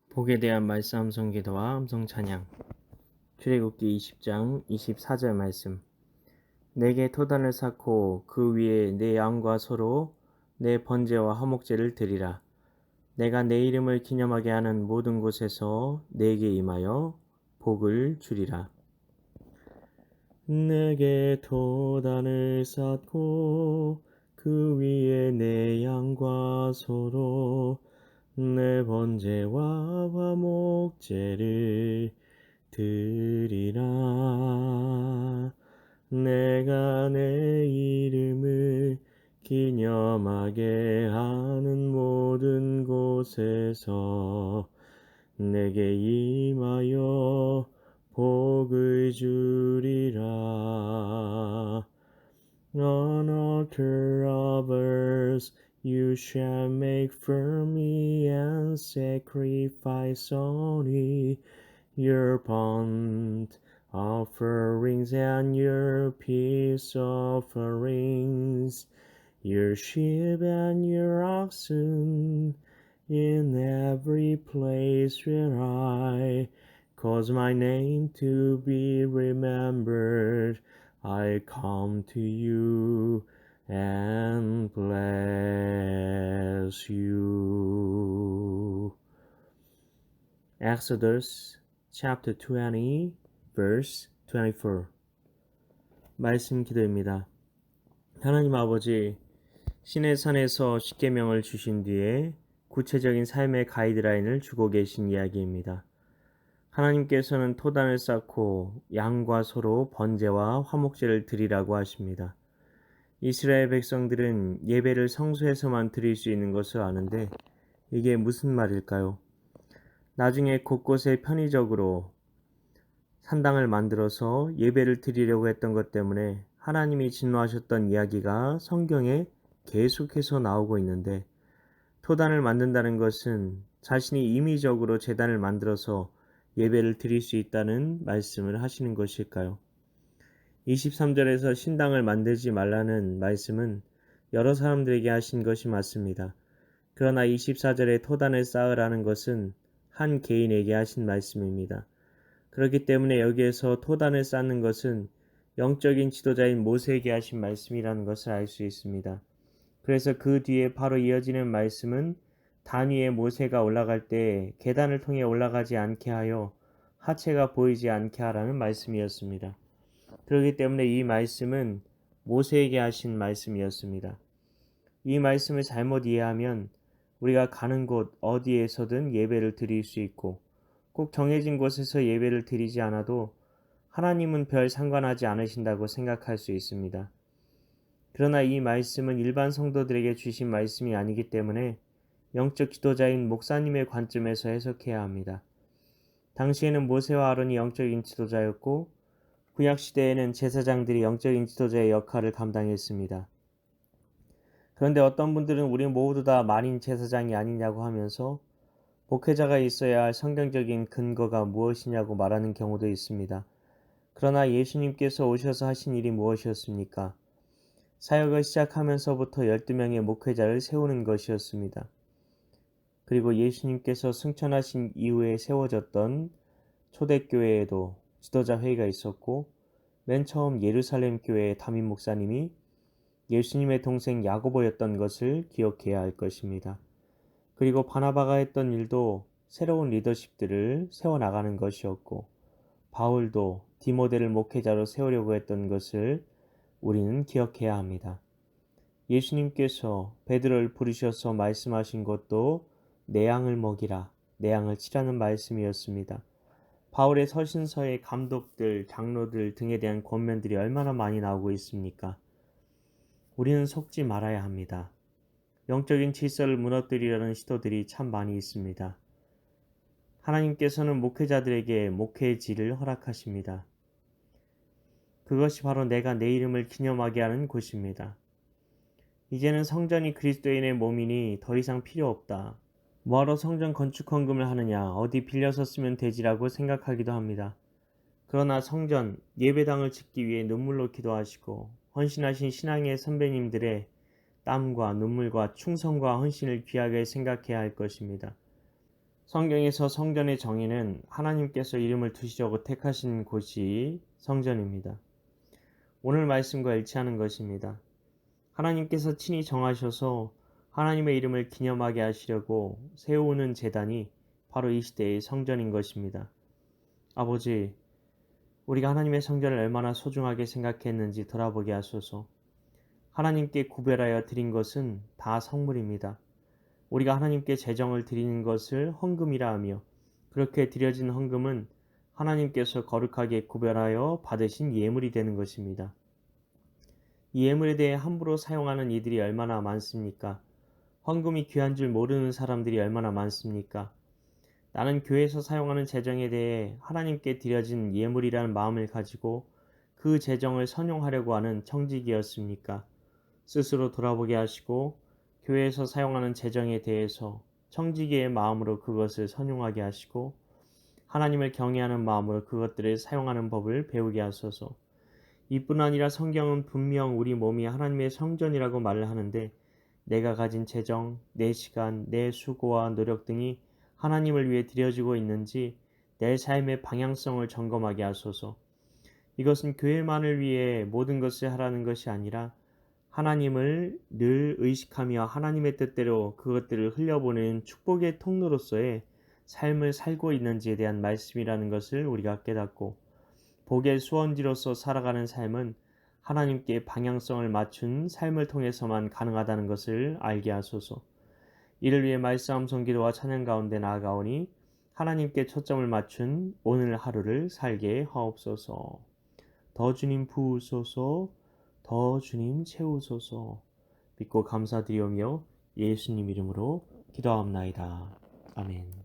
복에 대한 말씀 암송 기도와 암송 찬양. 출애굽기 20장 24절 말씀. 내게 토단을 쌓고 그 위에 내 양과 소로 내 번제와 화목제를 드리라. 내가 내 이름을 기념하게 하는 모든 곳에서 내게 임하여 복을 주리라. 내게 토단을 쌓고 그 위에 내 양과 소로 내 번제와 화목제를 드리라. 내가 내 이름을 기념하게 하는 모든 곳에서 내게 임하여 복을 주리라. On altar of earth you shall make for me and sacrifice only your burnt offerings and your peace offerings, your sheep and your oxen, in every place where I cause my name to be remembered. I come to you and bless you. Exodus chapter 20 verse 24. 말씀 기도입니다. 하나님 아버지, 신의 산에서 십계명을 주신 뒤에 구체적인 삶의 가이드라인을 주고 계신 이야기입니다. 하나님께서는 토단을 쌓고 양과 소로 번제와 화목제를 드리라고 하십니다. 이스라엘 백성들은 예배를 성소에서만 드릴 수 있는 것을 아는데 이게 무슨 말일까요? 나중에 곳곳에 편의적으로 산당을 만들어서 예배를 드리려고 했던 것 때문에 하나님이 진노하셨던 이야기가 성경에 계속해서 나오고 있는데, 토단을 만든다는 것은 자신이 임의적으로 제단을 만들어서 예배를 드릴 수 있다는 말씀을 하시는 것일까요? 23절에서 신당을 만들지 말라는 말씀은 여러 사람들에게 하신 것이 맞습니다. 그러나 24절에 토단을 쌓으라는 것은 한 개인에게 하신 말씀입니다. 그렇기 때문에 여기에서 토단을 쌓는 것은 영적인 지도자인 모세에게 하신 말씀이라는 것을 알 수 있습니다. 그래서 그 뒤에 바로 이어지는 말씀은 단 위에 모세가 올라갈 때 계단을 통해 올라가지 않게 하여 하체가 보이지 않게 하라는 말씀이었습니다. 그렇기 때문에 이 말씀은 모세에게 하신 말씀이었습니다. 이 말씀을 잘못 이해하면 우리가 가는 곳 어디에서든 예배를 드릴 수 있고, 꼭 정해진 곳에서 예배를 드리지 않아도 하나님은 별 상관하지 않으신다고 생각할 수 있습니다. 그러나 이 말씀은 일반 성도들에게 주신 말씀이 아니기 때문에 영적 지도자인 목사님의 관점에서 해석해야 합니다. 당시에는 모세와 아론이 영적인 지도자였고, 구약시대에는 제사장들이 영적인 지도자의 역할을 감당했습니다. 그런데 어떤 분들은 우리 모두 다 만인 제사장이 아니냐고 하면서 목회자가 있어야 할 성경적인 근거가 무엇이냐고 말하는 경우도 있습니다. 그러나 예수님께서 오셔서 하신 일이 무엇이었습니까? 사역을 시작하면서부터 12명의 목회자를 세우는 것이었습니다. 그리고 예수님께서 승천하신 이후에 세워졌던 초대교회에도 지도자 회의가 있었고, 맨 처음 예루살렘 교회의 담임 목사님이 예수님의 동생 야고보였던 것을 기억해야 할 것입니다. 그리고 바나바가 했던 일도 새로운 리더십들을 세워나가는 것이었고, 바울도 디모데를 목회자로 세우려고 했던 것을 우리는 기억해야 합니다. 예수님께서 베드로를 부르셔서 말씀하신 것도 내 양을 먹이라, 내 양을 치라는 말씀이었습니다. 바울의 서신서의 감독들, 장로들 등에 대한 권면들이 얼마나 많이 나오고 있습니까? 우리는 속지 말아야 합니다. 영적인 질서를 무너뜨리려는 시도들이 참 많이 있습니다. 하나님께서는 목회자들에게 목회의 질을 허락하십니다. 그것이 바로 내가 내 이름을 기념하게 하는 곳입니다. 이제는 성전이 그리스도인의 몸이니 더 이상 필요 없다. 뭐하러 성전 건축 헌금을 하느냐, 어디 빌려서 쓰면 되지라고 생각하기도 합니다. 그러나 성전, 예배당을 짓기 위해 눈물로 기도하시고 헌신하신 신앙의 선배님들의 땀과 눈물과 충성과 헌신을 귀하게 생각해야 할 것입니다. 성경에서 성전의 정의는 하나님께서 이름을 두시려고 택하신 곳이 성전입니다. 오늘 말씀과 일치하는 것입니다. 하나님께서 친히 정하셔서 하나님의 이름을 기념하게 하시려고 세우는 제단이 바로 이 시대의 성전인 것입니다. 아버지, 우리가 하나님의 성전을 얼마나 소중하게 생각했는지 돌아보게 하소서. 하나님께 구별하여 드린 것은 다 성물입니다. 우리가 하나님께 제정을 드리는 것을 헌금이라 하며 그렇게 드려진 헌금은 하나님께서 거룩하게 구별하여 받으신 예물이 되는 것입니다. 이 예물에 대해 함부로 사용하는 이들이 얼마나 많습니까? 헌금이 귀한 줄 모르는 사람들이 얼마나 많습니까? 나는 교회에서 사용하는 재정에 대해 하나님께 드려진 예물이라는 마음을 가지고 그 재정을 선용하려고 하는 청지기였습니까? 스스로 돌아보게 하시고 교회에서 사용하는 재정에 대해서 청지기의 마음으로 그것을 선용하게 하시고 하나님을 경외하는 마음으로 그것들을 사용하는 법을 배우게 하소서. 이뿐 아니라 성경은 분명 우리 몸이 하나님의 성전이라고 말을 하는데 내가 가진 재정, 내 시간, 내 수고와 노력 등이 하나님을 위해 드려지고 있는지 내 삶의 방향성을 점검하게 하소서. 이것은 교회만을 위해 모든 것을 하라는 것이 아니라 하나님을 늘 의식하며 하나님의 뜻대로 그것들을 흘려보내는 축복의 통로로서의 삶을 살고 있는지에 대한 말씀이라는 것을 우리가 깨닫고 복의 수원지로서 살아가는 삶은 하나님께 방향성을 맞춘 삶을 통해서만 가능하다는 것을 알게 하소서. 이를 위해 말싸움 성기도와 찬양 가운데 나아가오니 하나님께 초점을 맞춘 오늘 하루를 살게 하옵소서. 더 주님 부으소서. 더 주님 채우소서. 믿고 감사드리오며 예수님 이름으로 기도하옵나이다. 아멘.